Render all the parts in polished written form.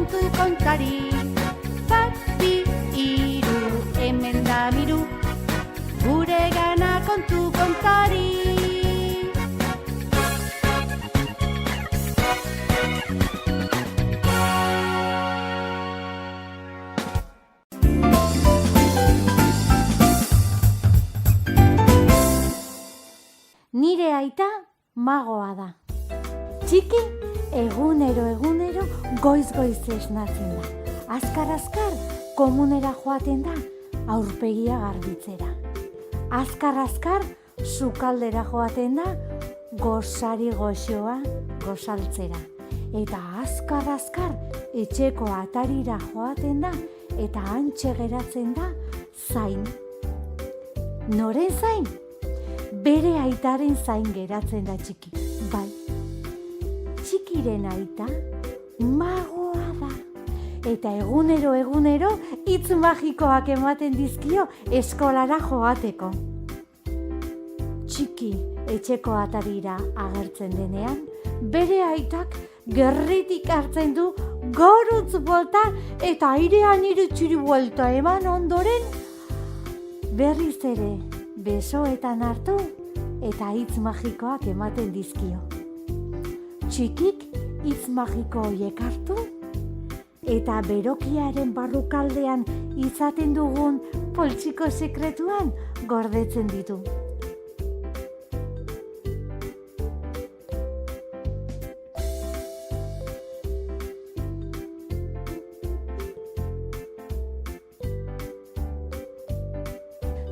kontu kontari. Bat, bi, hiru, hemen da miru, gure gana kontu kontari. Nire aita magoa da. Txiki egunero goiz esnatzen da. Azkar komunera joaten da aurpegia garbitzera. Azkar sukaldera joaten da gozari goxoa gozaltzera. Eta azkar etxeko atarira joaten da eta hantxe geratzen da zain. Noren zain? Bere aitaren zain geratzen da txiki, bai. Txikiren aita magoa da. Eta egunero hitz magikoak ematen dizkio eskolara joateko. Txiki etxeko atarira agertzen denean, bere aitak gerritik hartzen du gorutz bolta eta airean iritsiri buelta eman ondoren, berriz ere besoetan hartu eta hitz magikoak ematen dizkio. Txikik hitz magiko horiek hartu eta berokiaren barrukaldean izaten dugun poltsiko sekretuan gordetzen ditu.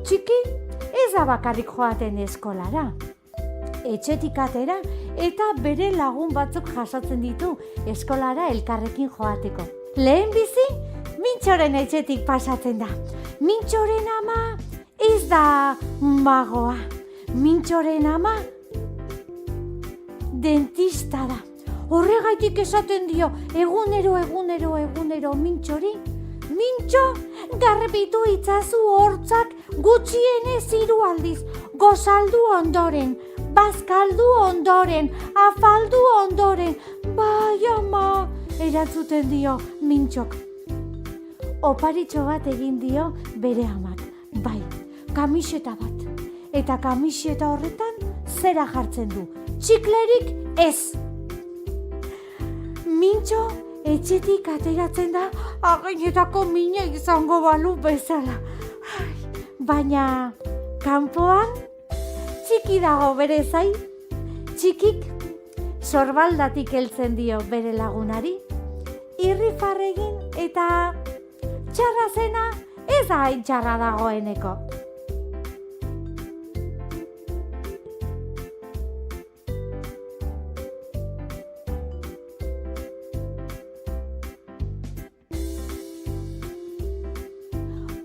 Txiki ez da bakarrik joaten eskolara. Etxetik atera eta bere lagun batzuk jasotzen ditu eskolara elkarrekin joateko. Lehen bizi, Mintxoren etxetik pasatzen da. Mintxoren ama ez da magoa. Mintxoren ama dentista da. Horregaitik esaten dio egunero Mintxori. Mintxo, garbitu itzazu hortzak gutxienez 3 aldiz. Gozaldu ondoren, bazkaldu ondoren, afaldu ondoren. Bai ama, erantzuten dio Mintxok. Oparitxo bat egin dio bere amak. Bai, kamiseta bat. Eta kamiseta horretan zera jartzen du. Txiklerik ez. Mintxo etxetik ateratzen da aginetako mina izango balu bezala. Baina kanpoan txiki dago bere zain. Txikik sorbaldatik heltzen dio bere lagunari. Irrifarregin eta txarra zena ez da hain txarra dagoeneko.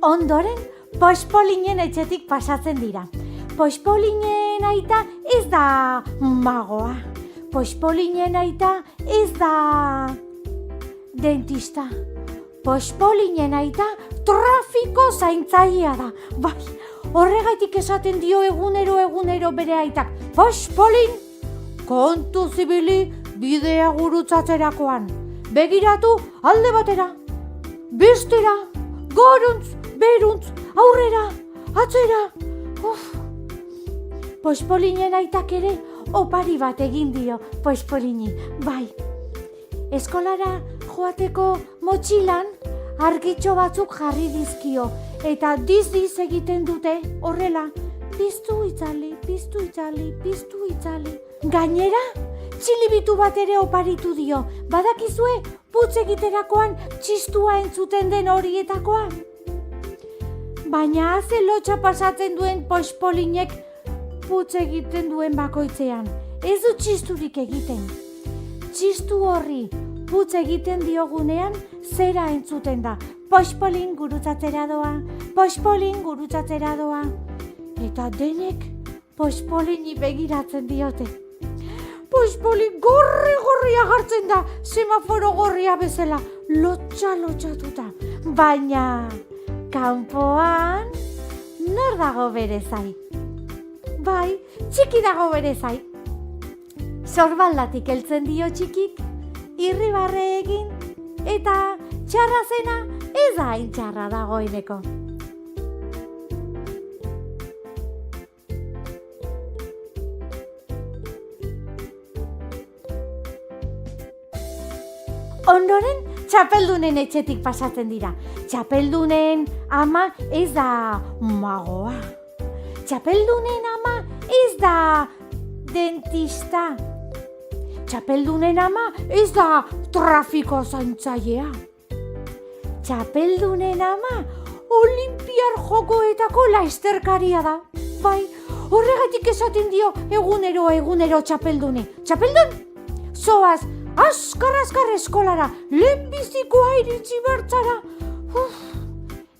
Ondoren, Poxpolinen etxetik pasatzen dira. Poxpolinen aita ez da magoa. Poxpolinen aita ez da dentista. Poxpolinen aita trafiko zaintzailea da. Bai, horregaitik esaten dio egunero bere aitak. Poxpolin, kontu zibili bidea gurutzatzerakoan. Begiratu alde batera, bestera, goruntz, beruntz, aurrera, atzera. Poxpolinen aitak ere opari bat egin dio Poxpolini. Bai, eskolara joateko motxilan argitxo batzuk jarri dizkio eta diz egiten dute horrela. Piztu itzali. Gainera, txilibitu bat ere oparitu dio. Badakizue putz egiterakoan txistua entzuten den horietakoa? Baina ze lotxa pasatzen duen Poxpolinek putz egiten duen bakoitzean. Ez du txisturik egiten. Txistu horri putz egiten diogunean zera entzuten da. Poxpolin gurutzatzera doa. Eta denek Poxpolini begiratzen diote. Poxpolin gorri agartzen da, semaforo gorria bezala, lotxatuta. Baina kanpoan nor dago bere zai? Bai, txiki dago bere zai. Sorbaldatik heltzen dio txikik, irribarre egin eta txarra zena ez da hain txarra dagoeneko. Ondoren, txapeldunen etxetik pasatzen dira. Txapeldunen ama ez da magoa. Txapeldunen ama ez da dentista. Txapeldunen ama ez da trafiko zaintzailea. Txapeldunen ama olinpiar jokoetako lasterkaria da. Bai, horregatik esaten dio egunero txapeldune. Txapeldun, zoaz, azkar eskolara, lehenbizikoa iritsi bertzara.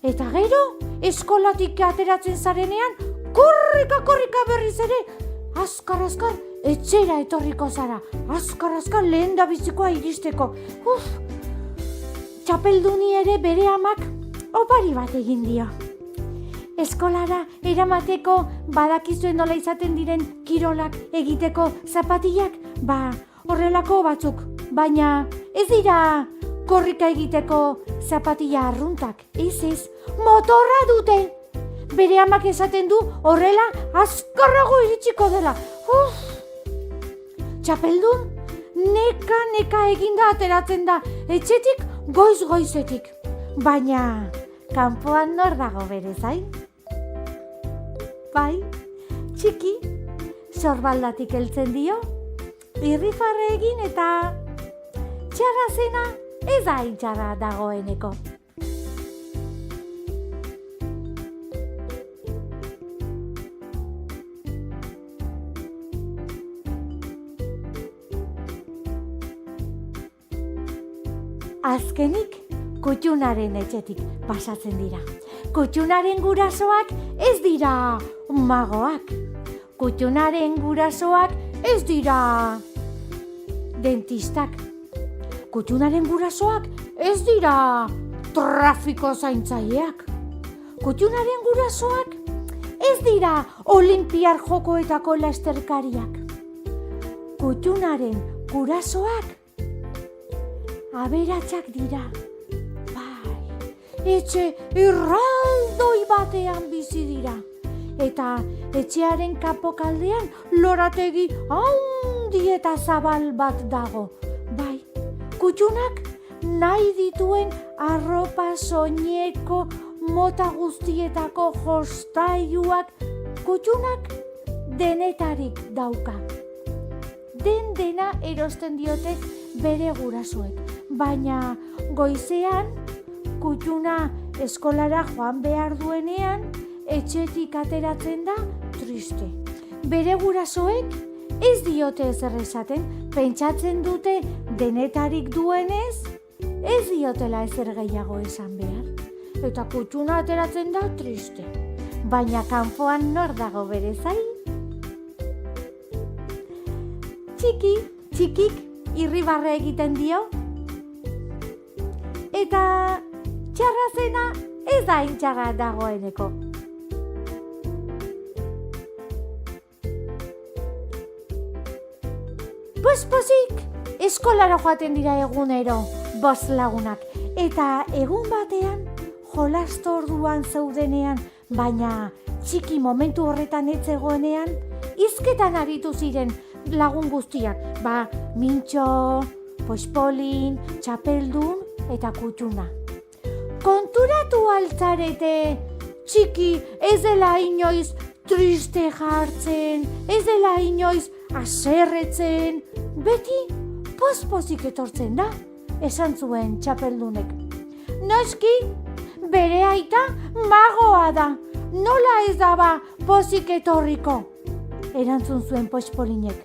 Eta gero, eskolatik ateratzen zarenean, korrika berriz ere, azkar, etxera etorriko zara. Azkar lehendabizikoa iristeko. Txapelduni ere bere amak opari bat egin dio. Eskolara eramateko badakizuen nola izaten diren kirolak egiteko zapatilak, horrelako batzuk, baina ez dira korrika egiteko zapatilla arruntak, ez, motorra dute. Bere amak esaten du horrela azkarrago iritsiko dela. Txapeldun, neka eginda ateratzen da, etxetik goizetik. Baina, kanpoan nor dago bere zain? Bai, txiki, sorbaldatik heltzen dio, irrifarre egin eta txarra zena ez da hain txarra dagoeneko. Azkenik, Kutxunaren etxetik pasatzen dira. Kutxunaren gurasoak ez dira magoak. Kutxunaren gurasoak ez dira dentistak. Kutxunaren gurasoak ez dira trafiko zaintzaileak. Kutxunaren gurasoak ez dira olinpiar jokoetako lasterkariak. Kutxunaren gurasoak aberatsak dira. Etxe erraldoi batean bizi dira. Eta etxearen kapokaldean lorategi handi eta zabal bat dago. Bai, Kutxunak nahi dituen arropa soineko mota guztietako jostailuak Kutxunak denetarik dauka. Dena erosten diote bere gurasoek. Baina goizean Kutxuna eskolara joan behar duenean, etxetik ateratzen da triste. Bere gurasoek ez diote ezer esaten, pentsatzen dute denetarik duenez, ez diotela ezer gehiago esan behar. Eta Kutxuna ateratzen da triste. Baina kanpoan nor dago bere zain? Txikik irribarre egiten dio. Eta txarra zena ez da hain txarra dagoeneko. Posik, eskolara joaten dira egunero, 5 lagunak. Eta egun batean, jolastu orduan zeudenean, baina txiki momentu horretan ez zegoenean, hizketan aritu ziren lagun guztiak. Mintxo, Poxpolin, Txapeldun eta Kutxuna. Konturatu altzarete, txiki ez dela inoiz triste jartzen, ez dela inoiz haserretzen, beti pospozik etortzen da, esan zuen Txapeldunek. Noski, bere aita magoa da, nola ez daba pozik etorriko, erantzun zuen Poxpolinek.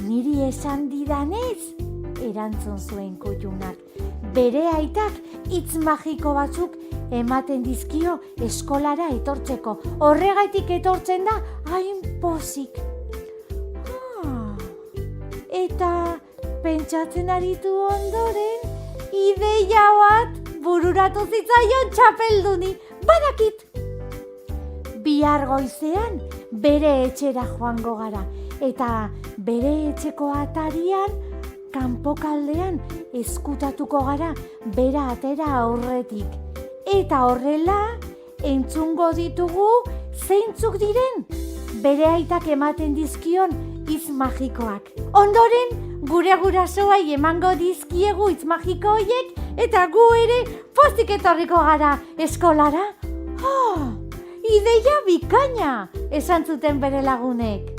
Niri esan didanez, erantzun zuen Kutxunak. Bere aitak hitz magiko batzuk ematen dizkio eskolara etortzeko. Horregatik etortzen da hain pozik. Eta pentsatzen aritu ondoren, ideia bat bururatu zitzaion txapelduni, badakit. Bihar goizean bere etxera joango gara, eta bere etxeko atarian, kanpokaldean ezkutatuko gara bera atera aurretik. Eta horrela, entzungo ditugu zeintzuk diren bere aitak ematen dizkion hitz magikoak. Ondoren, gure gurasoai emango dizkiegu hitz magiko horiek, eta gu ere pozik etorriko gara eskolara. Ideia bikaina, esan zuten bere lagunek.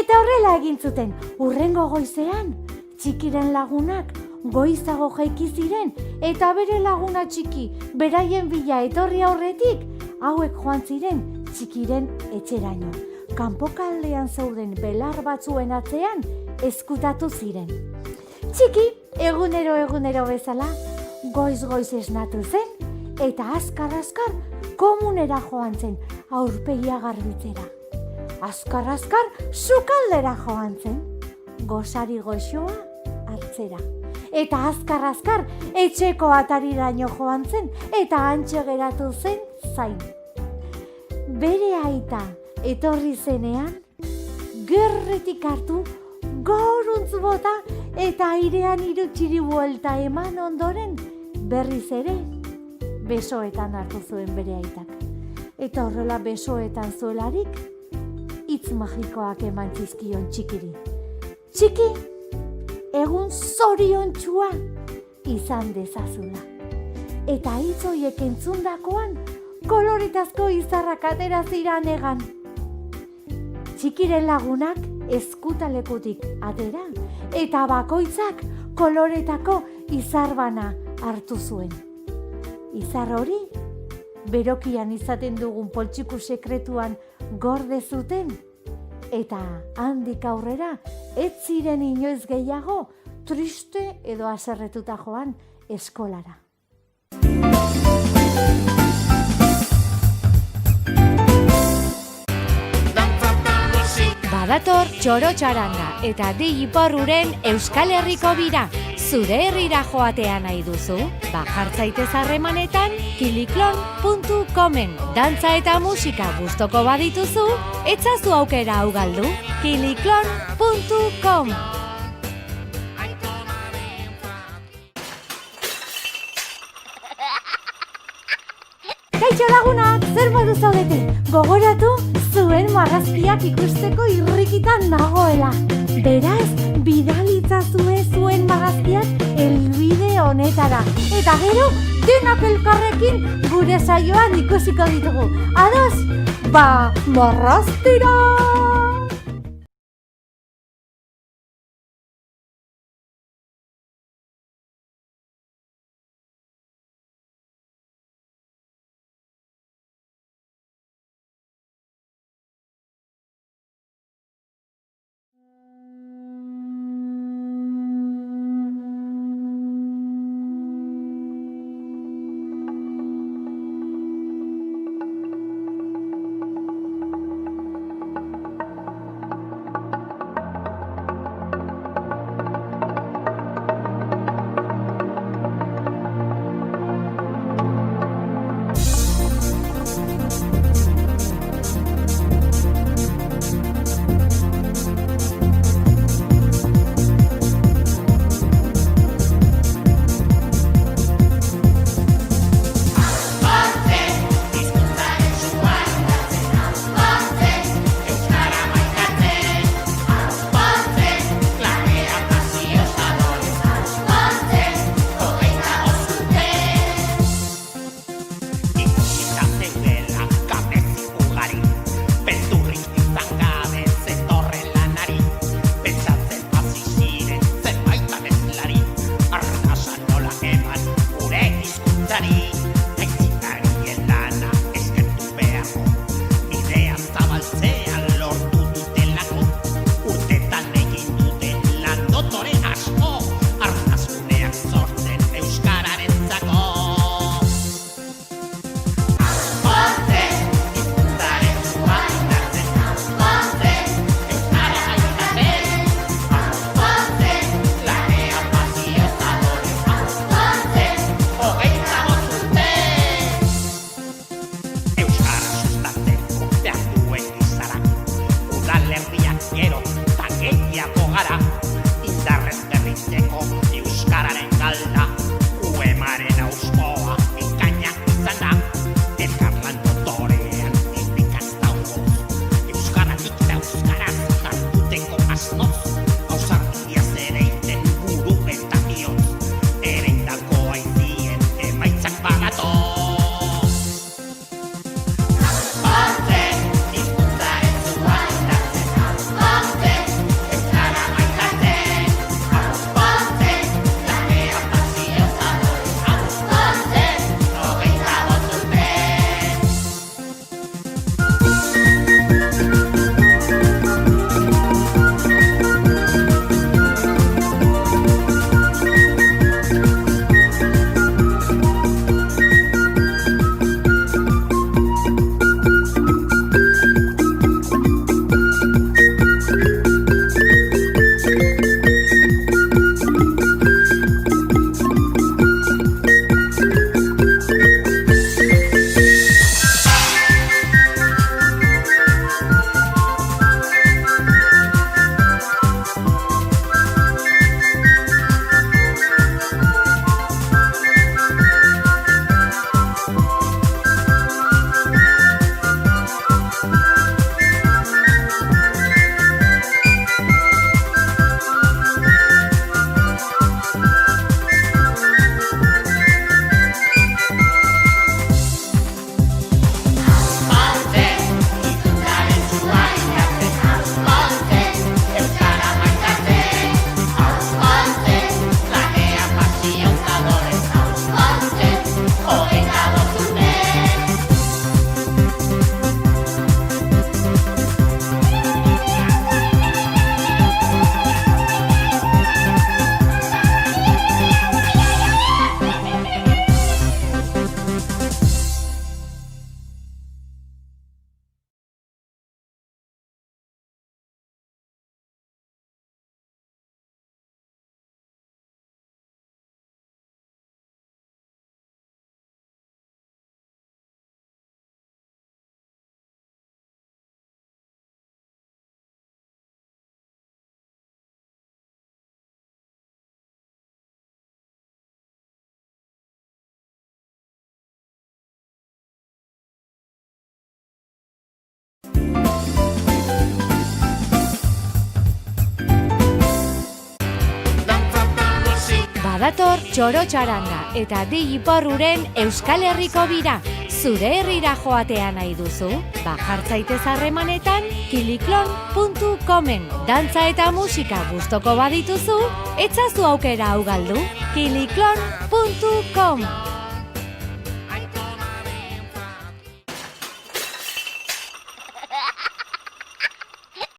Eta horrela egin zuten, hurrengo goizean, txikiren lagunak goizago jaiki ziren, eta bere laguna txiki beraien bila etorri aurretik, hauek joan ziren txikiren etxeraino. Kanpokaldean zeuden belar batzuen atzean ezkutatu ziren. Txiki, egunero bezala, goiz esnatu zen, eta azkar komunera joan zen aurpegia garbitzera. Azkar sukaldera joan zen, gosari goxoa hartzera. Eta azkar etxeko atariraino joan zen, eta hantxe geratu zen zain. Bere aita etorri zenean, gerretik hartu, goruntz bota, eta airean irutxiri buelta eman ondoren, berriz ere, besoetan hartu zuen bere aitak. Eta horrela besoetan zuelarik, hitz magikoak eman zizkion txikiri. Txiki, egun zoriontsua izan dezazula. Eta hitz horiek entzundakoan, koloretazko izarrak atera ziran egan. Txikiren lagunak ezkutalekutik atera, eta bakoitzak koloretako izarbana hartu zuen. Izar hori, berokian izaten dugun poltsiku sekretuan gorde zuten, eta handik aurrera ez ziren inoiz gehiago triste edo haserretuta joan eskolara. Badator txoro txaranga eta Digi Porruren Euskal Herriko bira. Zure herrira joatea nahi duzu? Jartzaitez harremanetan kiliklon.comen. Dantza eta musika gustoko badituzu, etzazu aukera hau galdu. kiliklon.com. Kaixo lagunak, zer modu zaudete? Gogoratu, zuen marrazkiak ikusteko irrikitan nagoela. Beraz, bidalitzazue zuen marrazkiak helbide honetara. Eta gero, denak elkarrekin gure saioan ikusiko ditugu. Ados, marraztira! Badator txoro-txaranga eta di iporruren Euskal Herriko bira. Zure herrira joatea nahi duzu? Jartzaitez harremanetan kiliklon.comen. Dantza eta musika gustoko badituzu, etzazu aukera hau galdu. kiliklon.com